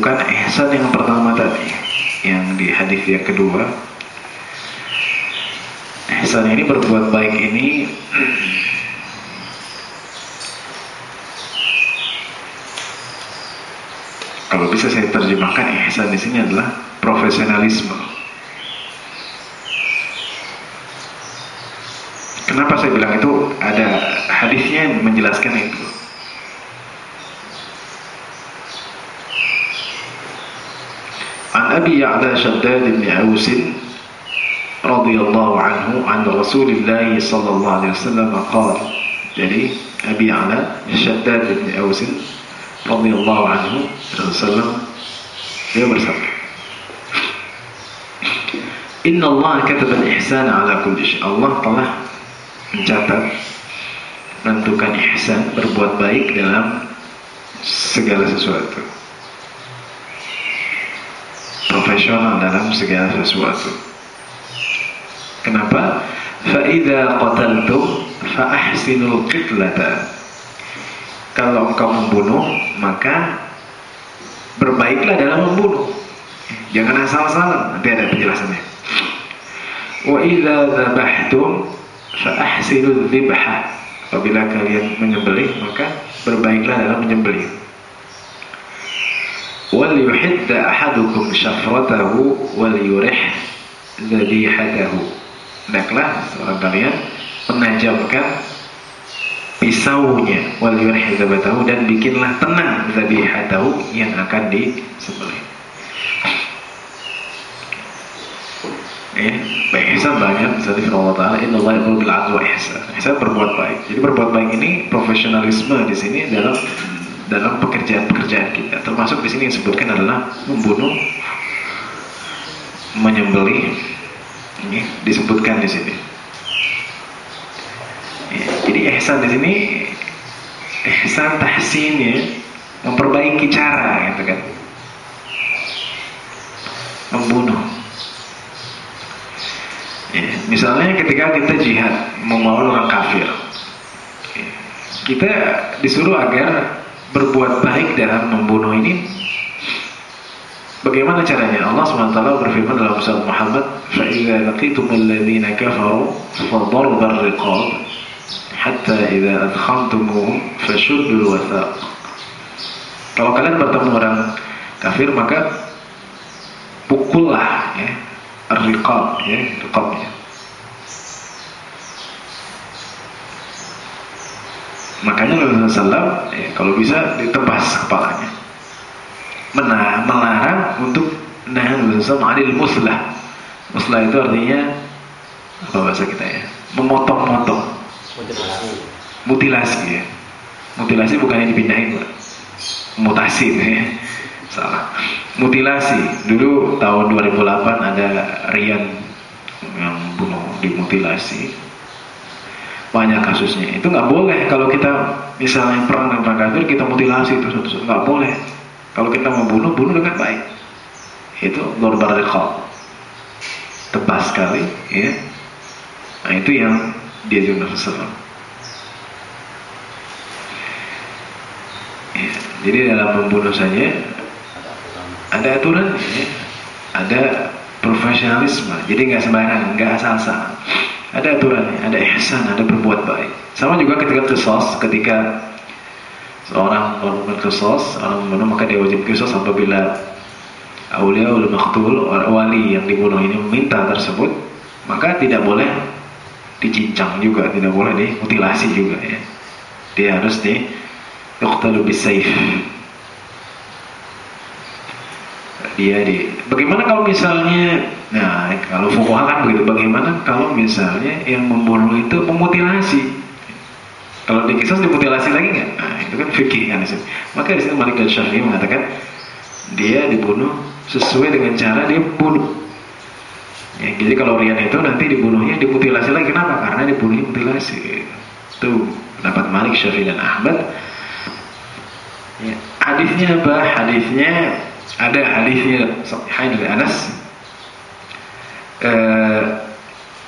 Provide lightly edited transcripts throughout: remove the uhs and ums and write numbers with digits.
bukan ihsan yang pertama tadi, yang di hadis yang kedua. Ihsan ini, berbuat baik ini kalau bisa saya terjemahkan, ihsan di sini adalah profesionalisme. Kenapa saya bilang itu? Ada hadisnya yang menjelaskan itu. An Abi Ya'la Shaddad bin Aus radhiyallahu anhu an Rasulillah sallallahu alaihi wasallam qala. Jadi Abi Ya'la Shaddad bin Aus radhiyallahu anhu Rasulullah dia bersabda, Inna Allah kataba al-ihsan ala kulli syai. Allah telah mencatat, menentukan ihsan, berbuat baik dalam segala sesuatu, profesional dalam segala sesuatu. Kenapa? Fa'idha qataltum fa'ahsinul qitlata. Kalau engkau membunuh, maka berbaiklah dalam membunuh. Jangan asal-asalan, nanti ada penjelasannya. Wa idza dzabhtum fa'ahsinul dzibha. Apabila kalian menyembelih, maka berbaiklah dalam menyembelih. Wal yuhidda ahadukum syafratahu wal yurih dzabihatahu. Hendaklah seorang kalian menajamkan pisaunya, wal yurih dzabihatahu, dan bikinlah tenang dzabihatahu yang akan disembelih. Baik, ihsan banyak. Misalnya firman Allah Ta'ala, Inna Allah ya'muru bil 'adli wal ihsan. Ihsan berbuat baik. Jadi berbuat baik ini profesionalisme di sini dalam pekerjaan-pekerjaan kita. Termasuk di sini disebutkan adalah membunuh, menyembelih. Ini disebutkan di sini. Jadi ihsan di sini, ihsan tahsin, ya, memperbaiki cara, gitu kan. Membunuh. Ya, misalnya ketika kita jihad membawa orang kafir, kita disuruh agar berbuat baik dalam membunuh ini. Bagaimana caranya? Allah SWT berfirman dalam surat Muhammad, فَإِذَا لَقِيتُمُ الَّذِينَ كَفَرُوا فَضَرْبَ الرِّقَابِ حَتَّى إِذَا أَدْخَلْتُمُوهُمْ فَشُدُّوا الْوَثَاقِ. Kalau kalian bertemu orang kafir, maka pukullah, ya, ar-riqab, ya, riqabnya. Makanya Nabi SAW, ya, kalau bisa ditebas kepalanya. Melarang untuk nahan adil muslah. Muslah itu artinya apa bahasa kita, ya? Memotong-motong. Mutilasi, ya. Mutilasi bukannya dipindahin, Pak. Mutasi, ya. Salah. Mutilasi. Dulu tahun 2008 ada Rian yang bunuh, dimutilasi. Banyak kasusnya. Itu nggak boleh. Kalau kita misalnya perang dengan kafir, kita mutilasi itu satu-satu, nggak boleh. Kalau kita membunuh, bunuh dengan baik. Itu dorbar riqab, tebas sekali, ya. Nah, itu yang dia juga sesuatu. Ya, jadi dalam membunuh saja ada aturan, ya. Ada profesionalisme. Jadi nggak sembarangan, nggak asal-asalan. Ada aturannya, ada ihsan, ada berbuat baik. Sama juga ketika qisas, ketika seorang melakukan qisas, orang membunuh, maka dia wajib qisas apabila auliaul maqtul, wali yang dibunuh ini meminta tersebut, maka tidak boleh dicincang juga, tidak boleh dimutilasi juga, ya. Dia harus yuqtalu bisayf. Bagaimana kalau misalnya, nah kalau fuqaha kan begitu, bagaimana kalau misalnya yang membunuh itu memutilasi? Kalau di qisas dimutilasi lagi nggak? Nah, itu kan fikih kan di sini. Maka di sini Malik dan Syafi'i mengatakan dia dibunuh sesuai dengan cara dia bunuh. Ya, jadi kalau Rian itu nanti dibunuhnya dimutilasi lagi. Kenapa? Karena dibunuhnya mutilasi. Itu pendapat Malik, Syafi'i dan Ahmad. Ya, hadisnya apa? Hadisnya ada hadisnya Sahih dari Anas.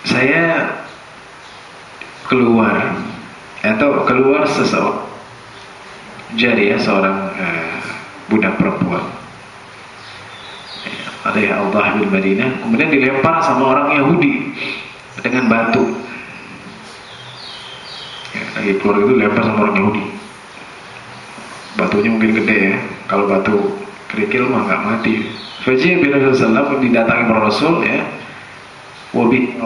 Saya keluar seseorang jariyah, seorang budak perempuan alaihi Audah bil Madinah, kemudian dilempar sama orang Yahudi dengan batu. Ya, lagi keluar itu lempar sama orang Yahudi. Batunya mungkin gede ya. Kalau batu kerikil mah nggak mati. Fajr bin Rasulullah didatangi para Rasul ya. Wabi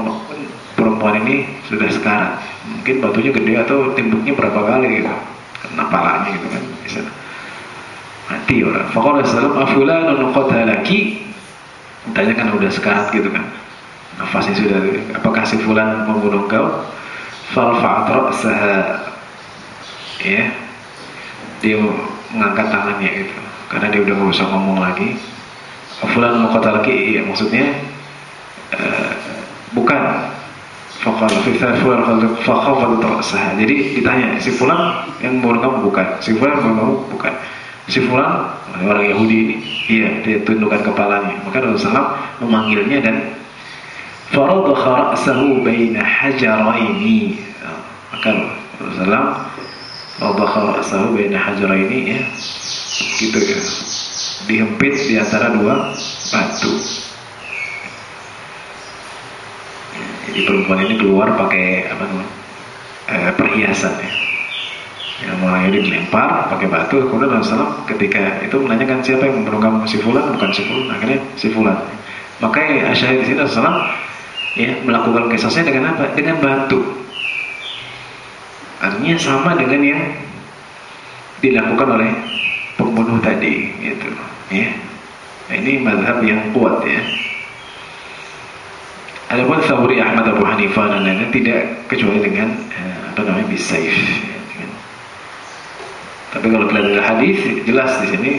perempuan ini sudah sekarat. Mungkin batunya gede atau timbuknya berapa kali gitu. Kena palanya gitu kan. Bisa mati orang. Faqala sallallahu afulanun qatalaki. Tanya kan udah sekarat gitu kan. Nafasnya sudah, apakah si fulan membunuh kau? Farfa'at ra'saha. Ya. Dia mengangkat tangannya gitu. Karena dia udah nggak bisa ngomong lagi. Fulan qatalaki, ya maksudnya bukan. Faqala fi fulan faqafadat ra'saha. Jadi ditanya, si fulan yang membunuh kamu bukan? Si fulan yang membunuh kamu bukan? Si fulan orang Yahudi ini, iya, dia tundukkan kepalanya. Maka Rasulullah memanggilnya dan faradha ra'sahu baina hajaraini. Maka Rasulullah faradha ra'sahu baina hajaraini ya. Gitu ya. Dihempit di antara dua batu. Jadi perempuan ini keluar pakai apa namanya? Perhiasan ya. Yang orang ini dilempar pakai batu. Kemudian Rasulullah ketika itu menanyakan siapa yang membunuh kamu, si fulan? Bukan si fulan. Akhirnya si fulan. Makanya syahid di sini Rasulullah ya melakukan kisahnya dengan apa? Dengan batu. Artinya sama dengan yang dilakukan oleh pembunuh tadi, gitu. Ya. Nah, ini mazhab yang kuat ya. Adapun Thawri, Ahmad, Abu Hanifah dan lain-lain tidak kecuali dengan apa namanya bisayf. Tapi kalau kita lihat hadis jelas di sini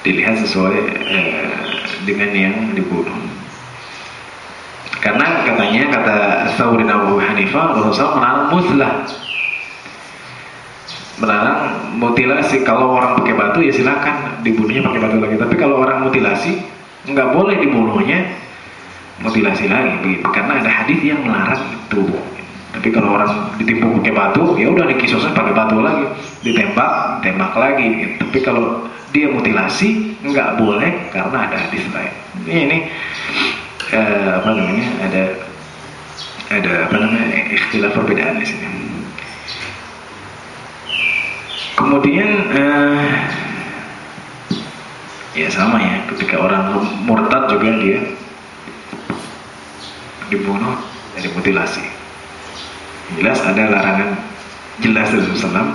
dilihat sesuai dengan yang dibunuh. Karena katanya kata Thawri dan Abu Hanifah Rasulullah melarang muslah, melarang mutilasi. Kalau orang pakai batu ya silakan dibunuhnya pakai batu lagi. Tapi kalau orang mutilasi nggak boleh dibunuhnya mutilasi lagi begitu. Karena ada hadis yang melarang itu. Tapi kalau orang ditimpuk pakai batu, ya udah dikisosnya pakai batu lagi, ditembak, tembak lagi. Gitu. Tapi kalau dia mutilasi nggak boleh karena ada hadis lain. Ini apa namanya? Ada apa namanya? Ikhtilaf perbedaan di sini. Kemudian ya sama ya, ketika orang murtad juga dia dibunuh dan dimutilasi. Jelas ada larangan jelas dari Rasulullah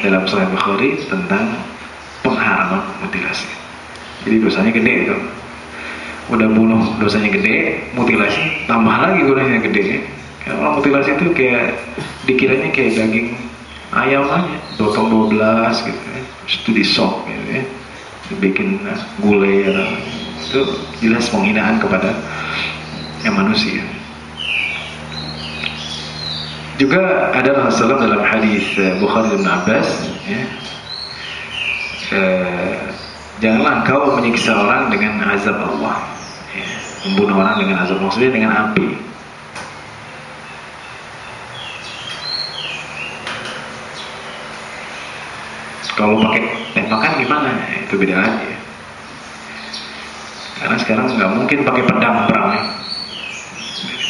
dalam Sahih Bukhari tentang pengharaman mutilasi. Jadi dosanya gede itu. Udah bunuh dosanya gede, mutilasi tambah lagi dosanya gede. Ya, orang mutilasi itu kayak dikiranya kayak daging ayam aja, potong 12 gitu ya. Terus itu disok gitu ya. Dibikin gulai atau itu jelas penghinaan kepada yang manusia. Juga ada Rasulullah dalam hadis Bukhari dan Abbas ya, janganlah engkau menyiksa orang dengan azab Allah ya, membunuh orang dengan azab, maksudnya dengan api. Kalau pakai tembakan gimana? Itu beda lagi ya. Karena sekarang nggak mungkin pakai pedang perang ya.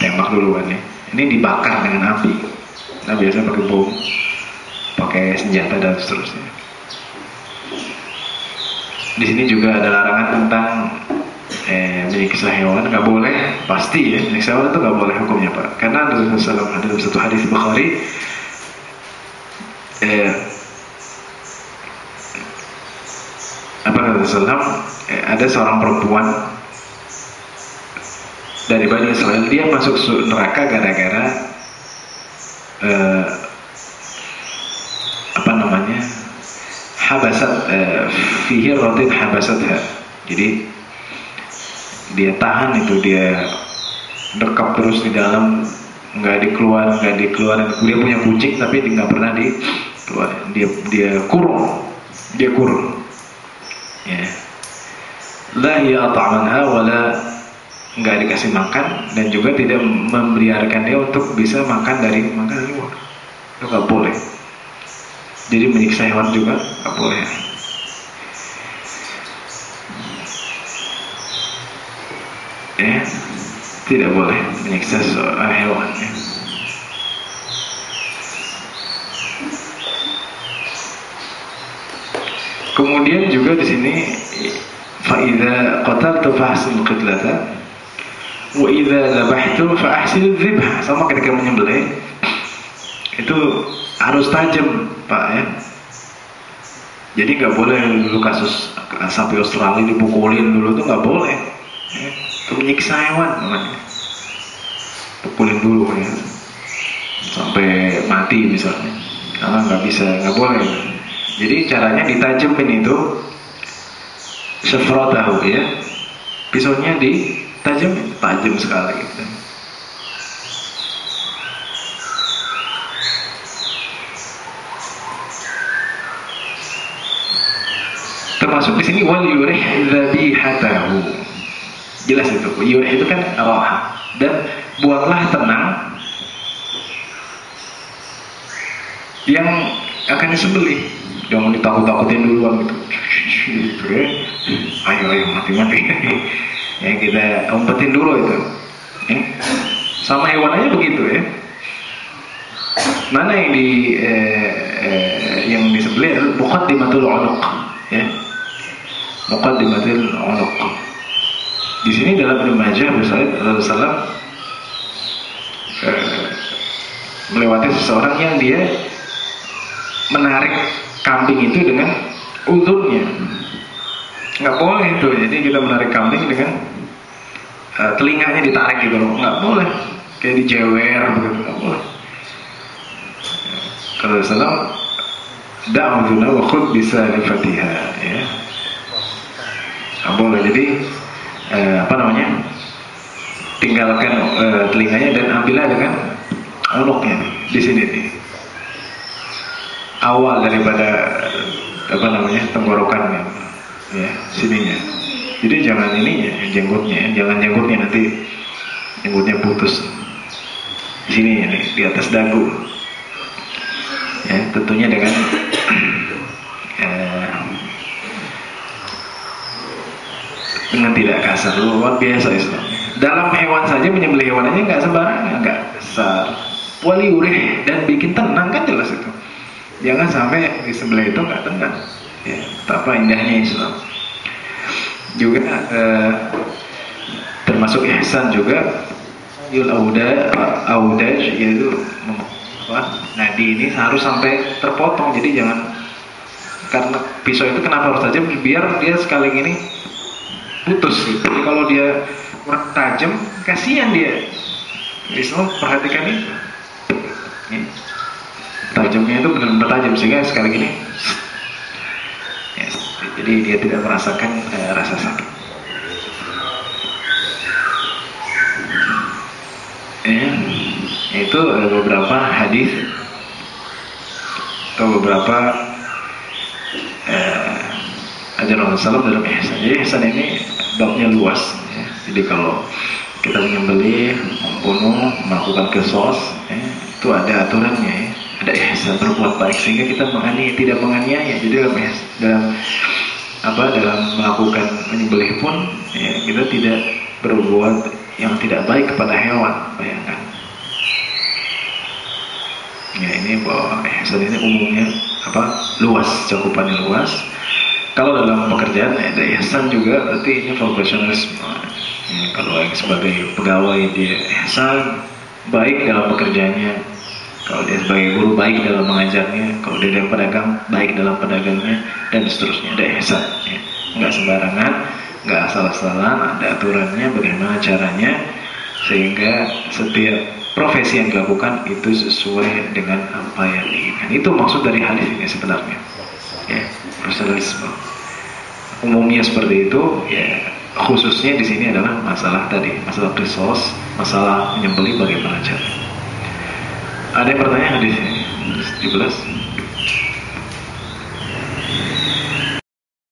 Tembak duluan ya. Ini dibakar dengan api. Nah biasanya pakai bom, pakai senjata dan seterusnya. Di sini juga ada larangan tentang menyiksa hewan, nggak boleh, pasti ya, menyiksa hewan itu nggak boleh hukumnya Pak. Karena dalam satu hadis Bukhari apa kata Rasulullah, ada seorang perempuan dari Bani Israel, dia masuk neraka gara-gara apa namanya habasat fihi ratin habasatha. Jadi dia tahan itu, dia dekap terus di dalam, nggak dikeluarin. Dia punya kucing tapi dia nggak pernah dikeluarin. Dia kurung ya. La ya'tamanha wala, nggak dikasih makan dan juga tidak membiarkan dia untuk bisa makan dari luar. Itu nggak boleh. Jadi menyiksa hewan juga nggak boleh. ya, tidak boleh menyiksa hewan ya. Kemudian juga di sini fa idza qataltu fa ahsinul qitlata wa idza dzabhtu fa ahsinul dzibha. Sama ketika menyembelih itu harus tajam, Pak ya. Jadi nggak boleh dulu kasus sapi Australia dipukulin dulu tuh nggak boleh. Ya. Itu menyiksa hewan namanya. Pukulin dulu ya sampai mati misalnya. Karena nggak bisa, nggak boleh. Jadi caranya ditajemin itu syafratahu ya, pisaunya ditajemin, tajam sekali gitu. Termasuk di sini wal yurih dzabihatahu. Jelas itu. Yurih itu kan raha, dan buatlah tenang yang akan disembelih. Jangan ditakut-takutin duluan gitu ya. Ayo mati-mati. Ya kita umpetin dulu itu ya. Sama hewan aja begitu ya. Mana yang yang disembelih adalah muqaddimatul unuq ya. Muqaddimatul unuq. Di sini dalam Ibnu Majah Rasulullah melewati seseorang yang dia menarik kambing itu dengan udhunnya. Nggak boleh itu. Jadi kita menarik kambing dengan telinganya ditarik gitu loh. Nggak boleh. Kayak dijewer begitu. Nggak boleh. Kalau Rasulullah da'udhuna wa khud bisa nifatiha ya. Nggak boleh. Jadi tinggalkan telinganya dan ambillah dengan unuknya di sini nih. Awal daripada tenggorokannya ya, sininya. Jadi jangan ininya, jenggotnya, jangan jenggotnya nanti jenggotnya putus. Sini nih, di atas dagu. Ya, tentunya dengan tidak kasar, luar biasa Islam. Dalam hewan saja, menyembelih hewan aja nggak sembarangan, nggak kasar. Waliurih dan bikin tenang kan jelas itu. Jangan sampai disembelih itu nggak tenang. Ya, betapa indahnya Islam. Juga termasuk ihsan juga yul audaj, yaitu nadi ini harus sampai terpotong. Jadi jangan, karena pisau itu kenapa harus tajam, biar dia sekali ini putus gitu. Jadi kalau dia kurang tajam, kasihan dia. Islam perhatikan itu. Tajamnya itu benar-benar tajam sehingga sekali gini ya, jadi dia tidak merasakan rasa sakit ya. Itu beberapa hadis atau beberapa ajaran Rasulullah dalam ihsan. Jadi ihsan ini babnya luas ya. Jadi kalau kita menyembelih, membunuh, melakukan qisas ya, itu ada aturannya ya. Ada ihsan, berbuat baik sehingga kita tidak menganiaya. Jadi dalam melakukan menyembelih pun ya, kita tidak berbuat yang tidak baik kepada hewan. Bayangkan ya, ini bahwa ihsan ini umumnya luas, cakupannya luas. Kalau dalam pekerjaan ada ihsan juga, berarti ini profesionalisme ya. Kalau yang sebagai pegawai dia ihsan, baik dalam pekerjaannya. Kalau dia sebagai guru, baik dalam mengajarnya. Kalau dia yang pedagang, baik dalam pedagangnya, dan seterusnya. Ada ihsan ya. Nggak sembarangan, nggak asal-asalan, ada aturannya, bagaimana caranya, sehingga setiap profesi yang dilakukan itu sesuai dengan apa yang diinginkan. Itu maksud dari hadis ini sebenarnya ya, profesionalisme. Umumnya seperti itu ya, khususnya di sini adalah masalah tadi, masalah qisas, masalah menyembelih bagaimana caranya. Ada yang bertanya hadis ini 17?